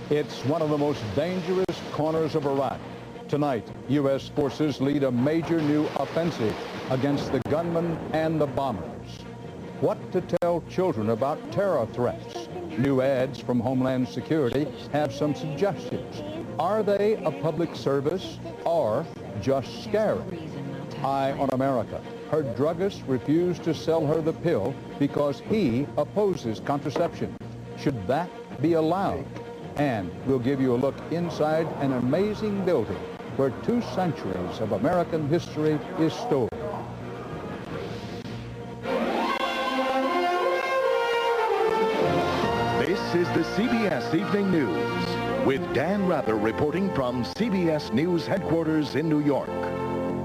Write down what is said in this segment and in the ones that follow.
It's one of the most dangerous corners of Iraq. Tonight, U.S. forces lead a major new offensive against the gunmen and the bombers. What to tell children about terror threats? New ads from Homeland Security have some suggestions. Are they a public service or just scary? Eye on America. Her druggist refused to sell her the pill because he opposes contraception. Should that be allowed? And we'll give you a look inside an amazing building where 2 centuries of American history is stored. This is the CBS Evening News with Dan Rather reporting from CBS News headquarters in New York.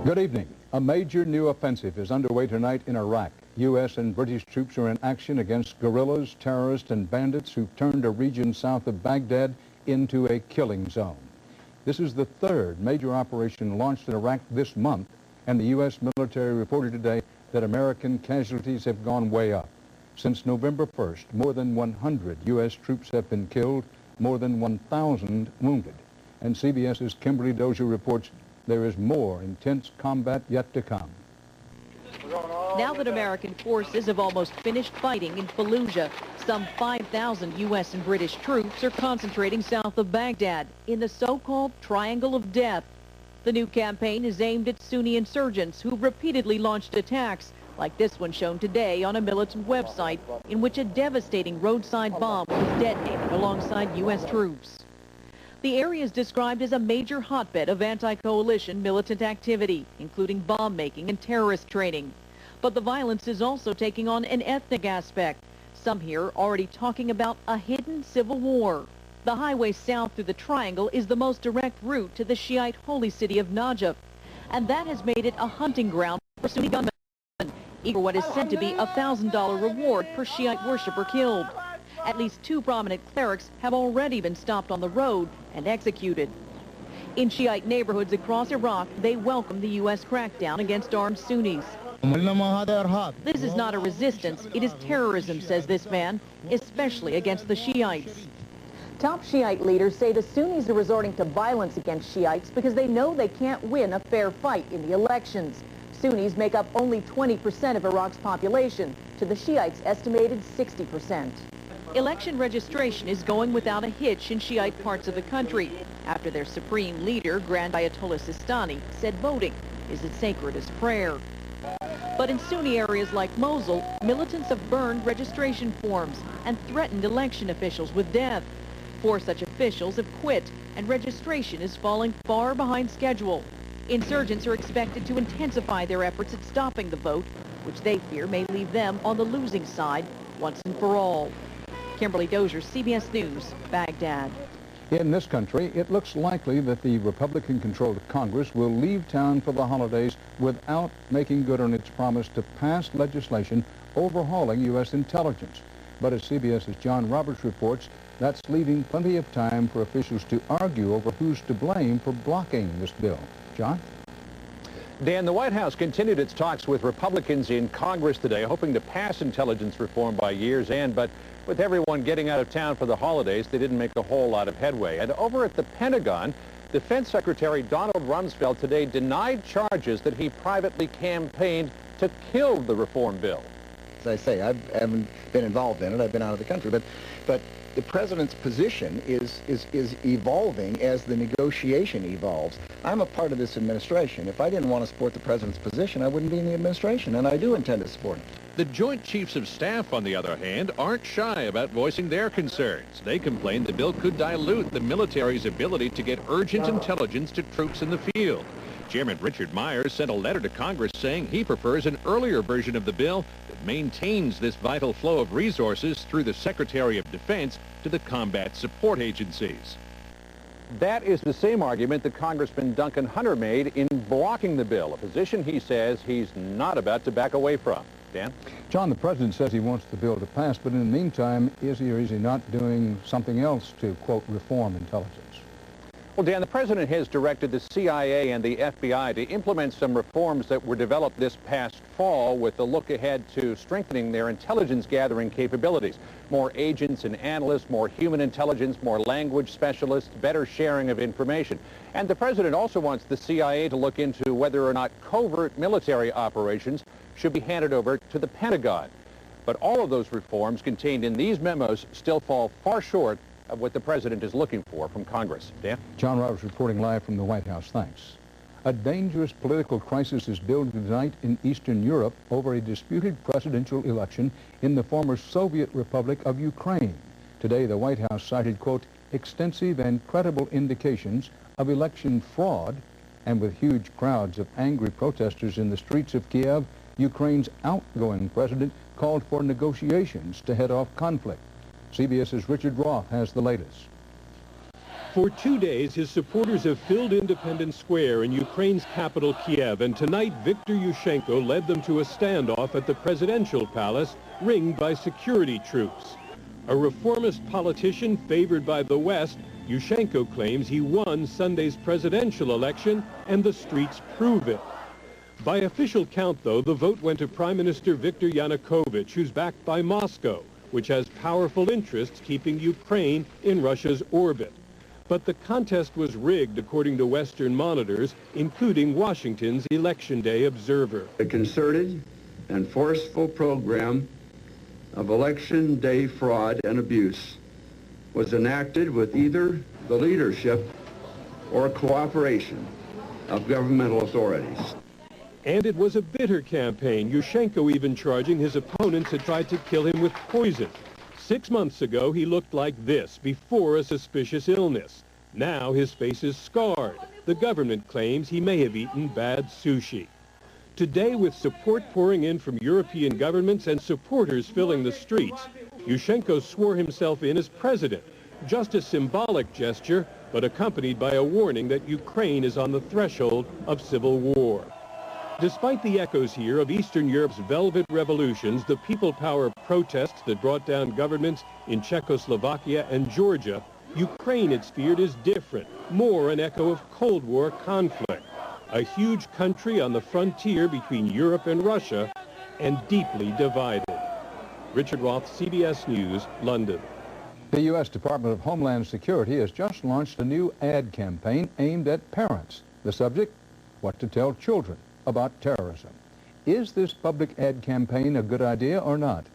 Good evening. A major new offensive is underway tonight in Iraq. U.S. and British troops are in action against guerrillas, terrorists, and bandits who've turned a region south of Baghdad into a killing zone. This is the 3rd major operation launched in Iraq this month, and the U.S. military reported today that American casualties have gone way up. Since November 1st, more than 100 U.S. troops have been killed, more than 1,000 wounded. And CBS's Kimberly Dozier reports there is more intense combat yet to come. Now that American forces have almost finished fighting in Fallujah, some 5,000 U.S. and British troops are concentrating south of Baghdad in the so-called Triangle of Death. The new campaign is aimed at Sunni insurgents who repeatedly launched attacks, like this one shown today on a militant website in which a devastating roadside bomb was detonated alongside U.S. troops. The area is described as a major hotbed of anti-coalition militant activity, including bomb-making and terrorist training. But the violence is also taking on an ethnic aspect. Some here already talking about a hidden civil war. The highway south through the triangle is the most direct route to the Shiite holy city of Najaf, and that has made it a hunting ground for Sunni gunmen, eager for what is said to be a $1,000 reward per Shiite worshiper killed. At least 2 prominent clerics have already been stopped on the road and executed. In Shiite neighborhoods across Iraq, they welcome the U.S. crackdown against armed Sunnis. This is not a resistance, it is terrorism, says this man, especially against the Shiites. Top Shiite leaders say the Sunnis are resorting to violence against Shiites because they know they can't win a fair fight in the elections. Sunnis make up only 20% of Iraq's population, to the Shiites' estimated 60%. Election registration is going without a hitch in Shiite parts of the country after their supreme leader, Grand Ayatollah Sistani, said voting is as sacred as prayer. But in Sunni areas like Mosul, militants have burned registration forms and threatened election officials with death. 4 such officials have quit, and registration is falling far behind schedule. Insurgents are expected to intensify their efforts at stopping the vote, which they fear may leave them on the losing side once and for all. Kimberly Dozier, CBS News, Baghdad. In this country, it looks likely that the Republican-controlled Congress will leave town for the holidays without making good on its promise to pass legislation overhauling U.S. intelligence. But as CBS's John Roberts reports, that's leaving plenty of time for officials to argue over who's to blame for blocking this bill. John? Dan, the White House continued its talks with Republicans in Congress today, hoping to pass intelligence reform by year's end, but with everyone getting out of town for the holidays, they didn't make a whole lot of headway. And over at the Pentagon, Defense Secretary Donald Rumsfeld today denied charges that he privately campaigned to kill the reform bill. As I say, I haven't been involved in it. I've been out of the country. But the president's position is evolving as the negotiation evolves. I'm a part of this administration. If I didn't want to support the president's position, I wouldn't be in the administration, and I do intend to support it. The Joint Chiefs of Staff, on the other hand, aren't shy about voicing their concerns. They complain the bill could dilute the military's ability to get urgent intelligence to troops in the field. Chairman Richard Myers sent a letter to Congress saying he prefers an earlier version of the bill that maintains this vital flow of resources through the Secretary of Defense to the combat support agencies. That is the same argument that Congressman Duncan Hunter made in blocking the bill, a position he says he's not about to back away from. Dan? John, the president says he wants the bill to pass, but in the meantime, is he or is he not doing something else to, quote, reform intelligence? Well, Dan, the president has directed the CIA and the FBI to implement some reforms that were developed this past fall with a look ahead to strengthening their intelligence gathering capabilities. More agents and analysts, more human intelligence, more language specialists, better sharing of information. And the president also wants the CIA to look into whether or not covert military operations should be handed over to the Pentagon. But all of those reforms contained in these memos still fall far short of what the president is looking for from Congress. Dan? John Roberts reporting live from the White House. Thanks. A dangerous political crisis is building tonight in Eastern Europe over a disputed presidential election in the former Soviet Republic of Ukraine. Today, the White House cited, quote, extensive and credible indications of election fraud, and with huge crowds of angry protesters in the streets of Kiev, Ukraine's outgoing president called for negotiations to head off conflict. CBS's Richard Roth has the latest. For 2 days, his supporters have filled Independence Square in Ukraine's capital, Kiev, and tonight Viktor Yushchenko led them to a standoff at the presidential palace, ringed by security troops. A reformist politician favored by the West, Yushchenko claims he won Sunday's presidential election, and the streets prove it. By official count, though, the vote went to Prime Minister Viktor Yanukovych, who's backed by Moscow, which has powerful interests keeping Ukraine in Russia's orbit. But the contest was rigged, according to Western monitors, including Washington's Election Day Observer. A concerted and forceful program of election day fraud and abuse was enacted with either the leadership or cooperation of governmental authorities. And it was a bitter campaign, Yushchenko even charging his opponents had tried to kill him with poison. 6 months ago, he looked like this before a suspicious illness. Now his face is scarred. The government claims he may have eaten bad sushi. Today, with support pouring in from European governments and supporters filling the streets, Yushchenko swore himself in as president. Just a symbolic gesture, but accompanied by a warning that Ukraine is on the threshold of civil war. Despite the echoes here of Eastern Europe's velvet revolutions, the people power protests that brought down governments in Czechoslovakia and Georgia, Ukraine, it's feared, is different, more an echo of Cold War conflict. A huge country on the frontier between Europe and Russia, and deeply divided. Richard Roth, CBS News, London. The U.S. Department of Homeland Security has just launched a new ad campaign aimed at parents. The subject, what to tell children about terrorism. Is this public ad campaign a good idea or not?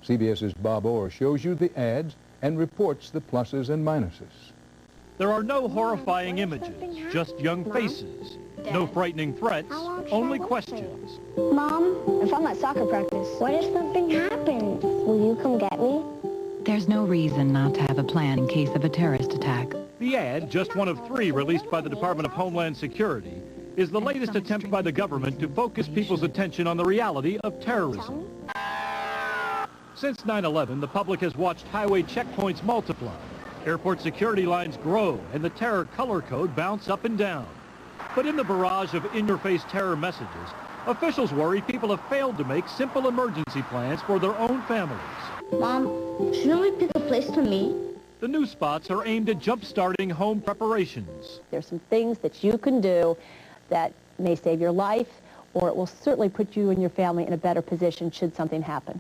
CBS's Bob Orr shows you the ads and reports the pluses and minuses. There are no horrifying images, just young faces. No frightening threats, only questions. Mom, if I'm at soccer practice, what if something happens? Will you come get me? There's no reason not to have a plan in case of a terrorist attack. The ad, just one of 3 released by the Department of Homeland Security, is the latest attempt by the government to focus people's attention on the reality of terrorism. Since 9/11, the public has watched highway checkpoints multiply, airport security lines grow, and the terror color code bounce up and down. But in the barrage of in-your-face terror messages, officials worry people have failed to make simple emergency plans for their own families. Mom, shouldn't we pick a place to meet? The new spots are aimed at jump-starting home preparations. There's some things that you can do that may save your life, or it will certainly put you and your family in a better position should something happen.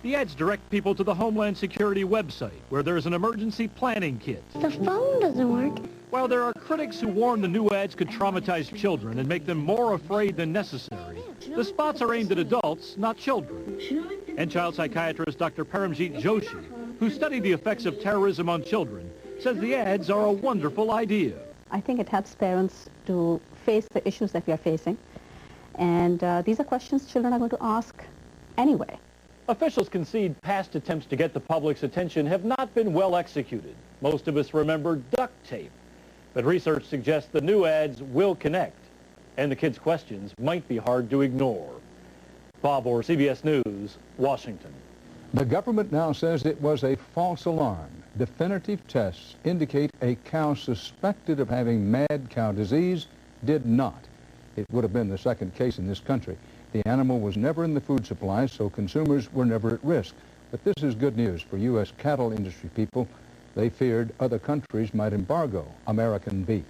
The ads direct people to the Homeland Security website, where there's an emergency planning kit. The phone doesn't work. While there are critics who warn the new ads could traumatize children and make them more afraid than necessary, the spots are aimed at adults, not children. And child psychiatrist Dr. Paramjit Joshi, who studied the effects of terrorism on children, says the ads are a wonderful idea. I think it helps parents to face the issues that we are facing. And these are questions children are going to ask anyway. Officials concede past attempts to get the public's attention have not been well executed. Most of us remember duct tape. But research suggests the new ads will connect, and the kids' questions might be hard to ignore. Bob Orr, CBS News, Washington. The government now says it was a false alarm. Definitive tests indicate a cow suspected of having mad cow disease did not. It would have been the second case in this country. The animal was never in the food supply, so consumers were never at risk. But this is good news for U.S. cattle industry people. They feared other countries might embargo American beef.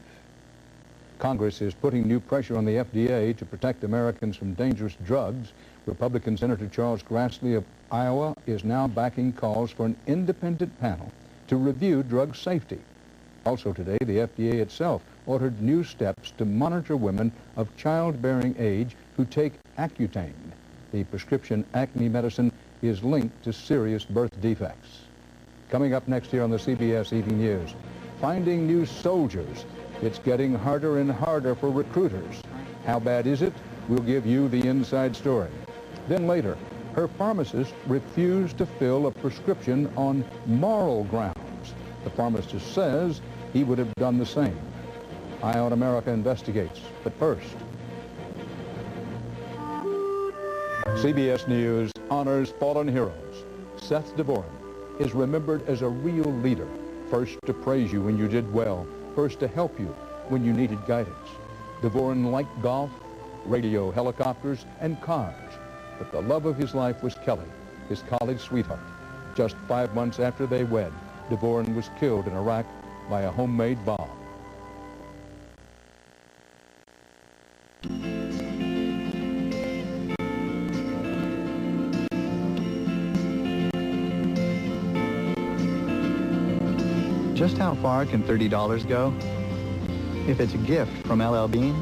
Congress is putting new pressure on the FDA to protect Americans from dangerous drugs. Republican Senator Charles Grassley of Iowa is now backing calls for an independent panel to review drug safety. Also today, the FDA itself ordered new steps to monitor women of childbearing age who take Accutane. The prescription acne medicine is linked to serious birth defects. Coming up next here on the CBS Evening News, finding new soldiers. It's getting harder and harder for recruiters. How bad is it? We'll give you the inside story. Then later, her pharmacist refused to fill a prescription on moral grounds. The pharmacist says he would have done the same. Eye on America investigates. But first, CBS News honors fallen heroes. Seth DeVoren is remembered as a real leader, first to praise you when you did well, first to help you when you needed guidance. DeVoren liked golf, radio, helicopters, and cars. But the love of his life was Kelly, his college sweetheart. Just 5 months after they wed, DeVoren was killed in Iraq by a homemade bomb. Just how far can $30 go? If it's a gift from LL Bean,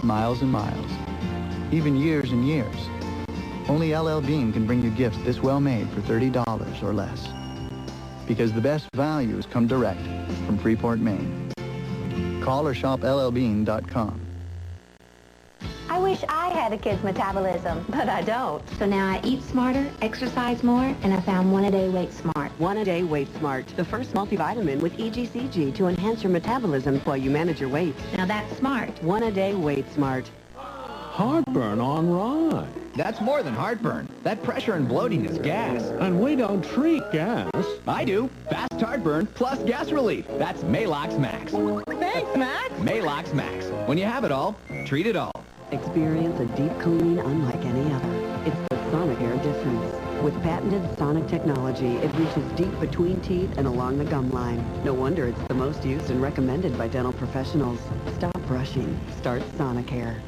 miles and miles, even years and years. Only LL Bean can bring you gifts this well made for $30 or less. Because the best values come direct from Freeport, Maine. Call or shop llbean.com. I wish I had a kid's metabolism, but I don't. So now I eat smarter, exercise more, and I found One-A-Day Weight Smart. One-A-Day Weight Smart, the first multivitamin with EGCG to enhance your metabolism while you manage your weight. Now that's smart. One-A-Day Weight Smart. Heartburn on rye. That's more than heartburn. That pressure and bloating is gas. And we don't treat gas. I do. Fast heartburn plus gas relief. That's Maalox Max. Thanks, Max. Maalox Max. When you have it all, treat it all. Experience a deep cleaning unlike any other. It's the Sonicare difference. With patented Sonic technology, it reaches deep between teeth and along the gum line. No wonder it's the most used and recommended by dental professionals. Stop brushing. Start Sonicare.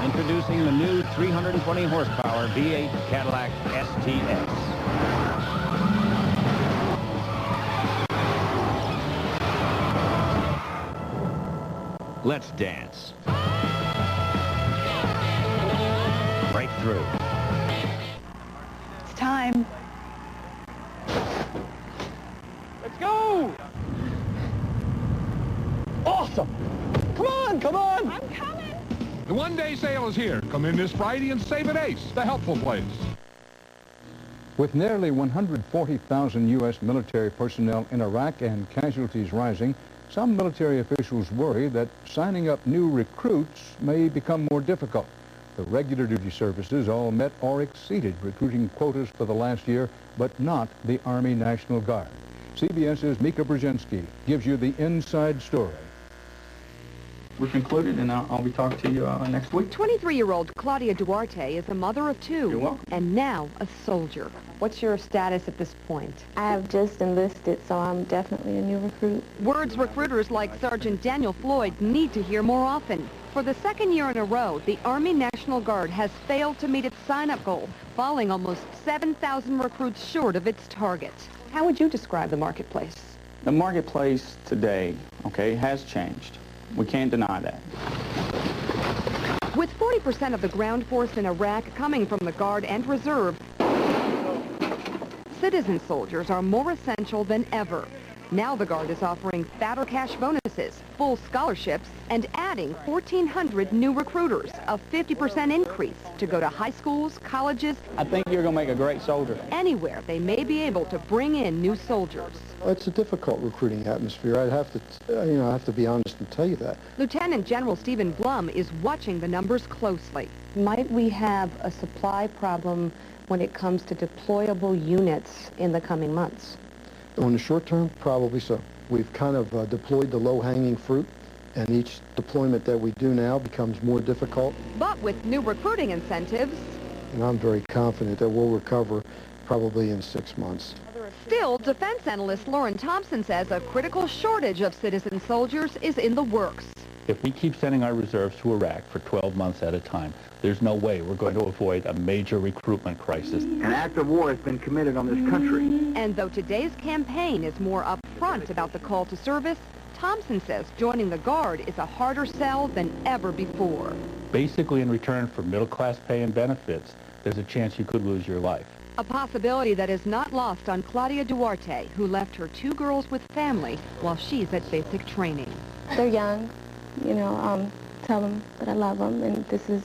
Introducing the new 320 horsepower V8 Cadillac STX. Let's dance. Break through. It's time. Let's go! Awesome! Come on, come on! I'm coming! The one-day sale is here. Come in this Friday and save an ace, the helpful place. With nearly 140,000 U.S. military personnel in Iraq and casualties rising, some military officials worry that signing up new recruits may become more difficult. The regular duty services all met or exceeded recruiting quotas for the last year, but not the Army National Guard. CBS's Mika Brzezinski gives you the inside story. We're concluded, and I'll be talking to you next week. 23-year-old Claudia Duarte is a mother of two. You're welcome. And now a soldier. What's your status at this point? I have just enlisted, so I'm definitely a new recruit. Words recruiters like Sergeant Daniel Floyd need to hear more often. For the second year in a row, the Army National Guard has failed to meet its sign-up goal, falling almost 7,000 recruits short of its target. How would you describe the marketplace? The marketplace today, okay, has changed. We can't deny that. With 40% of the ground force in Iraq coming from the Guard and Reserve, citizen soldiers are more essential than ever. Now the Guard is offering fatter cash bonuses campuses, full scholarships, and adding 1,400 new recruiters, a 50% increase to go to high schools, colleges. I think you're going to make a great soldier. Anywhere they may be able to bring in new soldiers. It's a difficult recruiting atmosphere. I'd have to, I have to be honest and tell you that. Lieutenant General Stephen Blum is watching the numbers closely. Might we have a supply problem when it comes to deployable units in the coming months? In the short term, probably so. We've kind of deployed the low-hanging fruit, and each deployment that we do now becomes more difficult. But with new recruiting incentives... And I'm very confident that we'll recover probably in 6 months. Still, defense analyst Lauren Thompson says a critical shortage of citizen soldiers is in the works. If we keep sending our reserves to Iraq for 12 months at a time, there's no way we're going to avoid a major recruitment crisis. An act of war has been committed on this country. And though today's campaign is more upfront about the call to service, Thompson says joining the Guard is a harder sell than ever before. Basically, in return for middle-class pay and benefits, there's a chance you could lose your life. A possibility that is not lost on Claudia Duarte, who left her 2 girls with family while she's at basic training. They're young, tell them that I love them and this is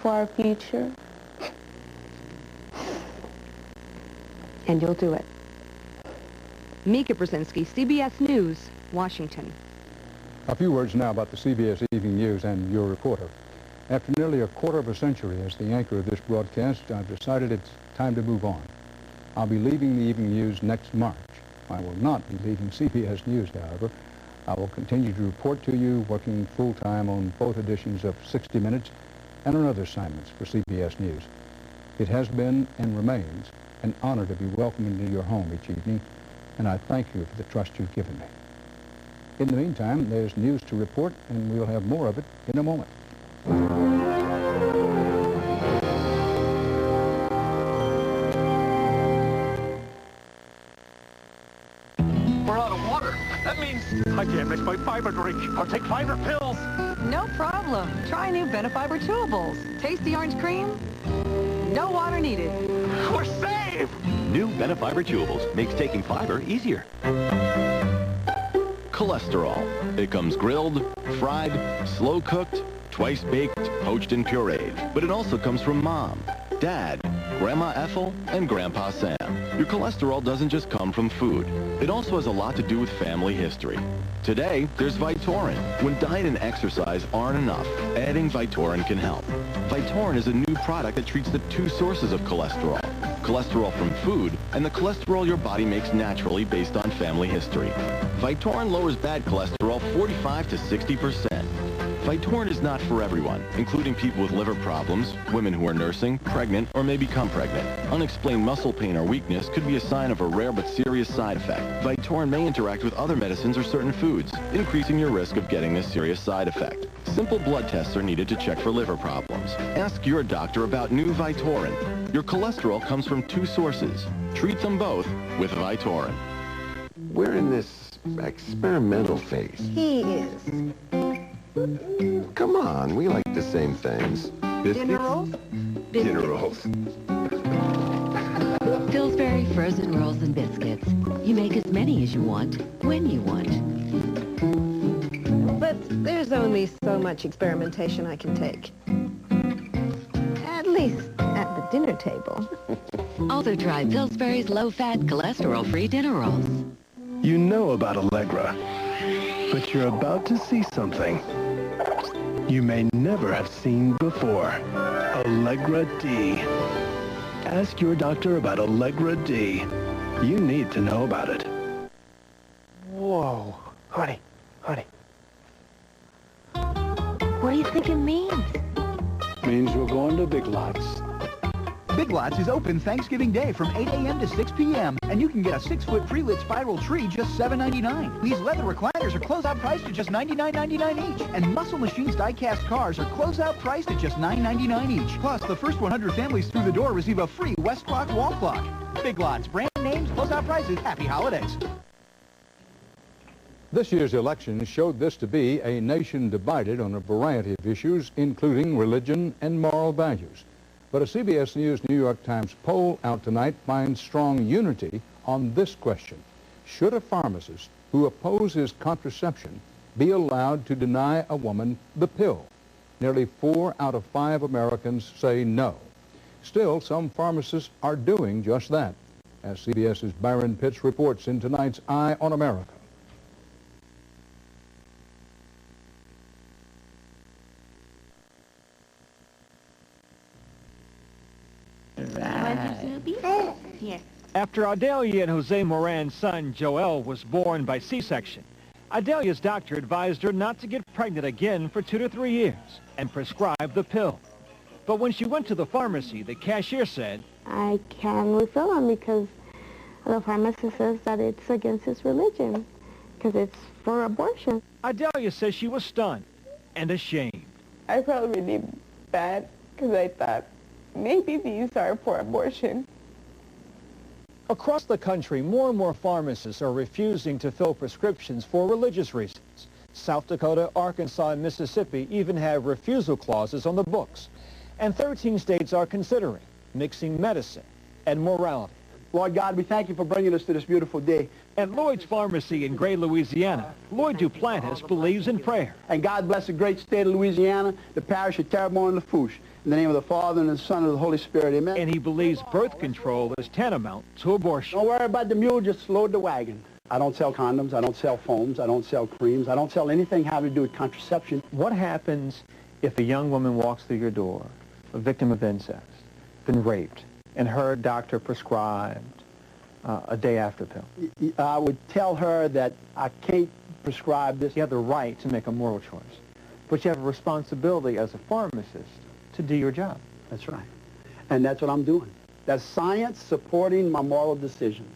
for our future. And you'll do it. Mika Brzezinski, CBS News, Washington. A few words now about the CBS Evening News and your reporter. After nearly a quarter of a century as the anchor of this broadcast, I've decided it's time to move on. I'll be leaving the Evening News next March. I will not be leaving CBS News, however. I will continue to report to you, working full-time on both editions of 60 Minutes and on other assignments for CBS News. It has been and remains an honor to be welcomed into your home each evening, and I thank you for the trust you've given me. In the meantime, there's news to report, and we'll have more of it in a moment. We're out of water. That means I can't mix my fiber drink or take fiber pills. No problem. Try new Benefiber chewables. Tasty orange cream. No water needed. We're saved! New Benefiber chewables makes taking fiber easier. Cholesterol. It comes grilled, fried, slow-cooked, twice-baked, poached, and pureed. But it also comes from Mom, Dad, Grandma Ethel, and Grandpa Sam. Your cholesterol doesn't just come from food. It also has a lot to do with family history. Today, there's Vytorin. When diet and exercise aren't enough, adding Vytorin can help. Vytorin is a new product that treats the 2 sources of cholesterol. Cholesterol from food and the cholesterol your body makes naturally based on family history. Vytorin lowers bad cholesterol 45 to 60%. Vytorin is not for everyone, including people with liver problems, women who are nursing, pregnant, or may become pregnant. Unexplained muscle pain or weakness could be a sign of a rare but serious side effect. Vytorin may interact with other medicines or certain foods, increasing your risk of getting this serious side effect. Simple blood tests are needed to check for liver problems. Ask your doctor about new Vytorin. Your cholesterol comes from 2 sources. Treat them both with Vytorin. We're in this experimental phase. He is. Come on, we like the same things. Biscuits? Dinner rolls? Dinner rolls. Pillsbury frozen rolls and biscuits. You make as many as you want, when you want. But there's only so much experimentation I can take. At least at the dinner table. Also try Pillsbury's low-fat, cholesterol-free dinner rolls. You know about Allegra, but you're about to see something you may never have seen before. Allegra D. Ask your doctor about Allegra D. You need to know about it. Whoa. Honey. What do you think it means? Means we're going to Big Lots. Big Lots is open Thanksgiving Day from 8 a.m. to 6 p.m. And you can get a 6-foot pre-lit spiral tree just $7.99. These leather recliners are closeout priced at just $99.99 each. And Muscle Machines die-cast cars are closeout priced at just $9.99 each. Plus, the first 100 families through the door receive a free West Clock wall clock. Big Lots, brand names, closeout prices, happy holidays. This year's election showed this to be a nation divided on a variety of issues, including religion and moral values. But a CBS News New York Times poll out tonight finds strong unity on this question. Should a pharmacist who opposes contraception be allowed to deny a woman the pill. Nearly 4 out of 5 Americans say no. Still, some pharmacists are doing just that, as CBS's Byron Pitts reports in tonight's Eye on America. After Adelia and Jose Moran's son, Joel, was born by C-section, Adelia's doctor advised her not to get pregnant again for 2 to 3 years and prescribed the pill. But when she went to the pharmacy, the cashier said, I can refill them because the pharmacist says that it's against his religion, because it's for abortion. Adelia says she was stunned and ashamed. I felt really bad because I thought maybe these are for abortion. Across the country, more and more pharmacists are refusing to fill prescriptions for religious reasons. South Dakota, Arkansas, and Mississippi even have refusal clauses on the books. And 13 states are considering mixing medicine and morality. Lord God, we thank you for bringing us to this beautiful day. At Lloyd's Pharmacy in Gray, Louisiana, Lloyd Duplantis believes in prayer. And God bless the great state of Louisiana, the parish of Terrebonne-Lafourche. In the name of the Father, and the Son, and the Holy Spirit, amen. And he believes birth control is tantamount to abortion. Don't worry about the mule, just load the wagon. I don't sell condoms, I don't sell foams, I don't sell creams, I don't sell anything having to do with contraception. What happens if a young woman walks through your door, a victim of incest, been raped, and her doctor prescribed a day after pill? I would tell her that I can't prescribe this. You have the right to make a moral choice, but you have a responsibility as a pharmacist to do your job. That's right. And that's what I'm doing. That's science supporting my moral decisions.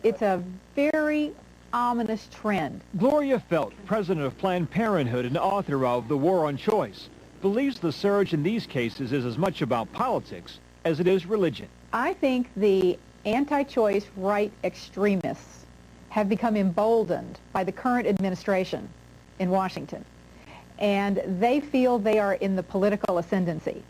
It's a very ominous trend. Gloria Felt, president of Planned Parenthood and author of The War on Choice, believes the surge in these cases is as much about politics as it is religion. I think the anti-choice right extremists have become emboldened by the current administration in Washington, and they feel they are in the political ascendancy.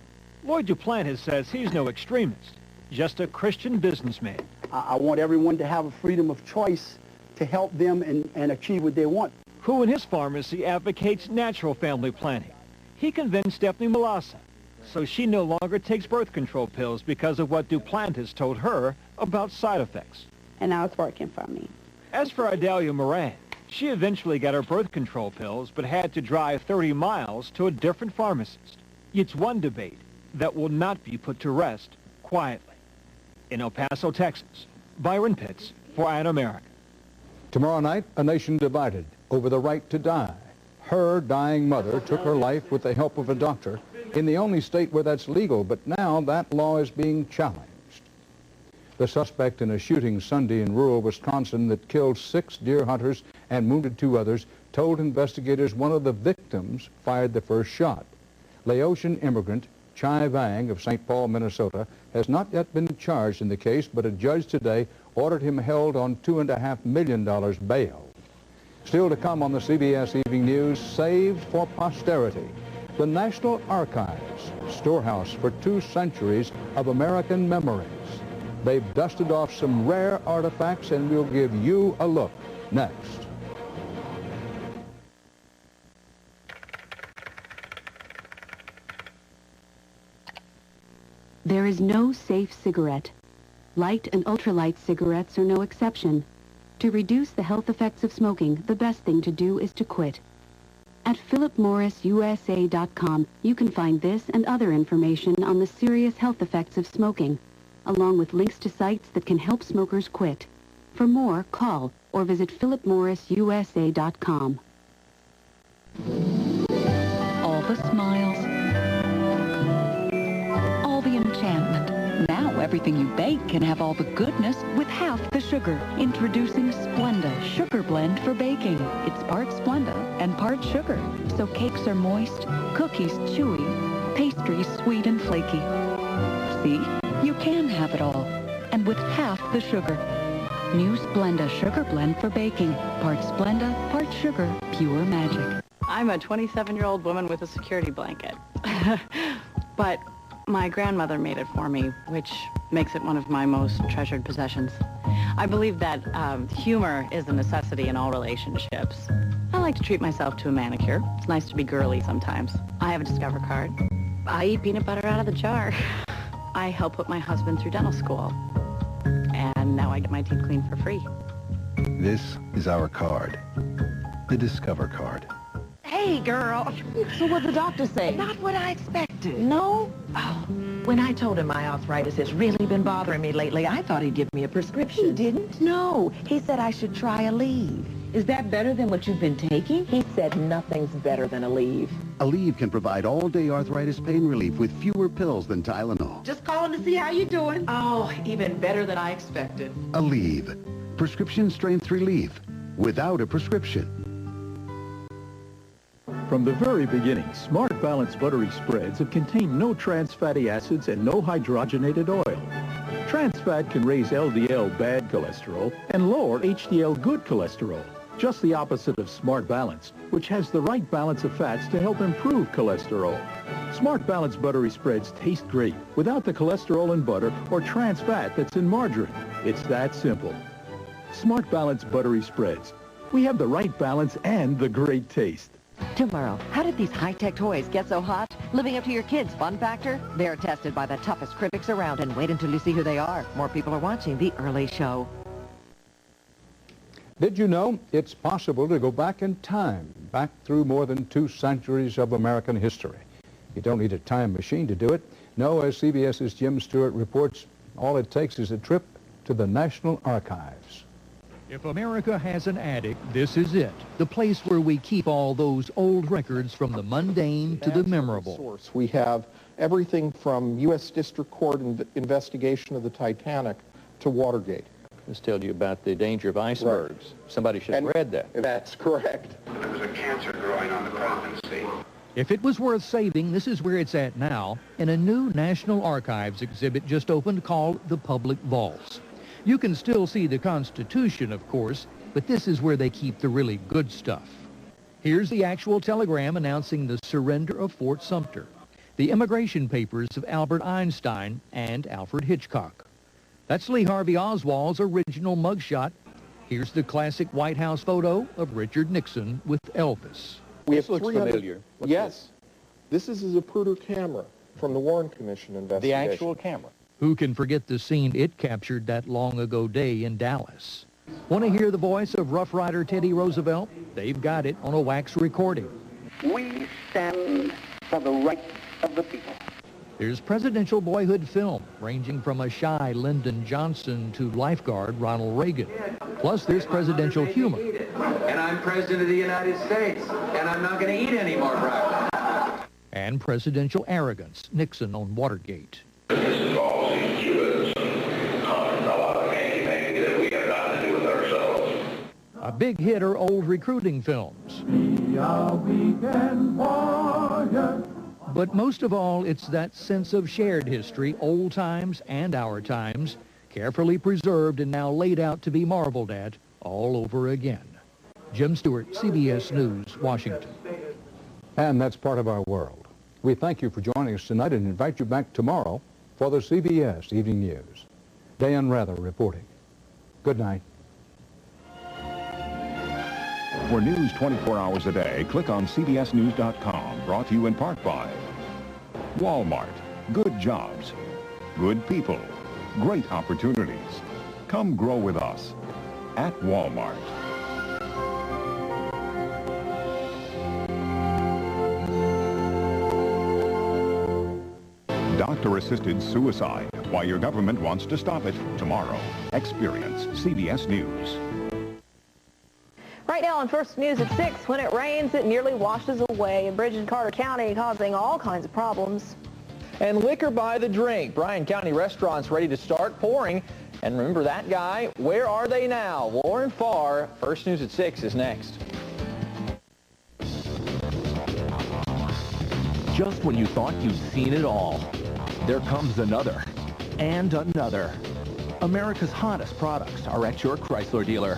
Lloyd Duplantis says he's no extremist, just a Christian businessman. I want everyone to have a freedom of choice to help them and achieve what they want. Who in his pharmacy advocates natural family planning. He convinced Stephanie Malassa, so she no longer takes birth control pills because of what Duplantis told her about side effects. And now it's working for me. As for Adelia Moran, she eventually got her birth control pills, but had to drive 30 miles to a different pharmacist. It's one debate that will not be put to rest quietly. In El Paso, Texas, Byron Pitts for Eye on America. Tomorrow night, a nation divided over the right to die. Her dying mother took her life with the help of a doctor in the only state where that's legal, but now that law is being challenged. The suspect in a shooting Sunday in rural Wisconsin that killed 6 deer hunters and wounded 2 others told investigators one of the victims fired the first shot. Laotian immigrant Chai Vang of St. Paul, Minnesota, has not yet been charged in the case, but a judge today ordered him held on $2.5 million bail. Still to come on the CBS Evening News, saved for posterity. The National Archives, storehouse for 2 centuries of American memories. They've dusted off some rare artifacts, and we'll give you a look next. There is no safe cigarette. Light and ultralight cigarettes are no exception. To reduce the health effects of smoking, the best thing to do is to quit. At philipmorrisusa.com, you can find this and other information on the serious health effects of smoking, along with links to sites that can help smokers quit. For more, call or visit philipmorrisusa.com. All the smiles, all the enchantment. Now everything you bake can have all the goodness with half the sugar. Introducing Splenda Sugar Blend for baking. It's part Splenda and part sugar, so cakes are moist, cookies chewy, pastries sweet and flaky. See? You can have it all, and with half the sugar. New Splenda Sugar Blend for baking. Part Splenda, part sugar, pure magic. I'm a 27-year-old woman with a security blanket. But my grandmother made it for me, which makes it one of my most treasured possessions. I believe that humor is a necessity in all relationships. I like to treat myself to a manicure. It's nice to be girly sometimes. I have a Discover card. I eat peanut butter out of the jar. I help put my husband through dental school. And now I get my teeth cleaned for free. This is our card, the Discover card. Hey, girl. So what'd the doctor say? Not what I expected. No? Oh, when I told him my arthritis has really been bothering me lately, I thought he'd give me a prescription. He didn't? No. He said I should try Aleve. Is that better than what you've been taking? He said nothing's better than Aleve. Aleve can provide all-day arthritis pain relief with fewer pills than Tylenol. Just calling to see how you're doing. Oh, even better than I expected. Aleve. Prescription strength relief. Without a prescription. From the very beginning, Smart Balance buttery spreads have contained no trans fatty acids and no hydrogenated oil. Trans fat can raise LDL bad cholesterol and lower HDL good cholesterol. Just the opposite of Smart Balance, which has the right balance of fats to help improve cholesterol. Smart Balance buttery spreads taste great without the cholesterol in butter or trans fat that's in margarine. It's that simple. Smart Balance buttery spreads. We have the right balance and the great taste. Tomorrow, how did these high-tech toys get so hot? Living up to your kids' fun factor? They're tested by the toughest critics around, and wait until you see who they are. More people are watching The Early Show. Did you know it's possible to go back in time, back through more than 2 centuries of American history? You don't need a time machine to do it. No, as CBS's Jim Stewart reports, all it takes is a trip to the National Archives. If America has an attic, this is it. The place where we keep all those old records from the mundane to the memorable. We have everything from U.S. District Court investigation of the Titanic to Watergate. This tells you about the danger of icebergs. Right. Somebody should have read that. That's correct. There was a cancer growing on the pregnancy. If it was worth saving, this is where it's at now, in a new National Archives exhibit just opened called The Public Vaults. You can still see the Constitution, of course, but this is where they keep the really good stuff. Here's the actual telegram announcing the surrender of Fort Sumter, the immigration papers of Albert Einstein and Alfred Hitchcock. That's Lee Harvey Oswald's original mugshot. Here's the classic White House photo of Richard Nixon with Elvis. We have looks familiar. Yes. This is a Zapruder camera from the Warren Commission investigation. The actual camera. Who can forget the scene it captured that long ago day in Dallas? Want to hear the voice of Rough Rider Teddy Roosevelt? They've got it on a wax recording. We stand for the rights of the people. There's presidential boyhood film, ranging from a shy Lyndon Johnson to lifeguard Ronald Reagan. Plus, there's presidential humor. And I'm president of the United States, and I'm not going to eat any more breakfast. And presidential arrogance, Nixon on Watergate. A big hit are old recruiting films. But most of all, it's that sense of shared history, old times and our times, carefully preserved and now laid out to be marveled at all over again. Jim Stewart, CBS News, Washington. And that's part of our world. We thank you for joining us tonight and invite you back tomorrow for the CBS Evening News. Dan Rather reporting. Good night. For news 24 hours a day, click on cbsnews.com, brought to you in part by Walmart. Good jobs, good people, great opportunities. Come grow with us at Walmart. Doctor-assisted suicide. Why your government wants to stop it. Tomorrow. Experience CBS News. Right now on First News at 6, when it rains, it nearly washes away a bridge in Carter County, causing all kinds of problems. And liquor by the drink. Bryan County restaurants ready to start pouring. And remember that guy? Where are they now? Lauren Farr, First News at 6 is next. Just when you thought you'd seen it all, there comes another and another. America's hottest products are at your Chrysler dealer.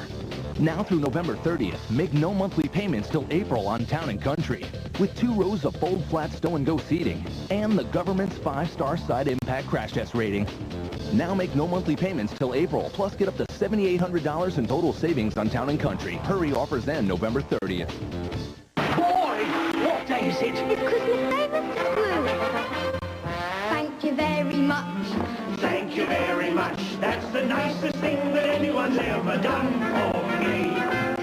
Now through November 30th, make no monthly payments till April on Town & Country. With 2 rows of fold flat stow and go seating and the government's 5-star side impact crash test rating. Now make no monthly payments till April, plus get up to $7,800 in total savings on Town & Country. Hurry, offers end November 30th. Boy, what day is it? It's Christmas Day, Mr. Scrooge. Thank you very much. Thank you very much. That's the nicest thing that anyone's ever done for me.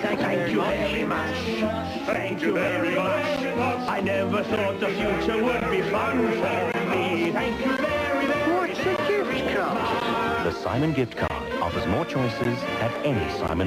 Thank you very much. Thank you very much. I never thought the future would be fun for me. Thank you very, very much. What's the gift card? The Simon gift card offers more choices at any Simon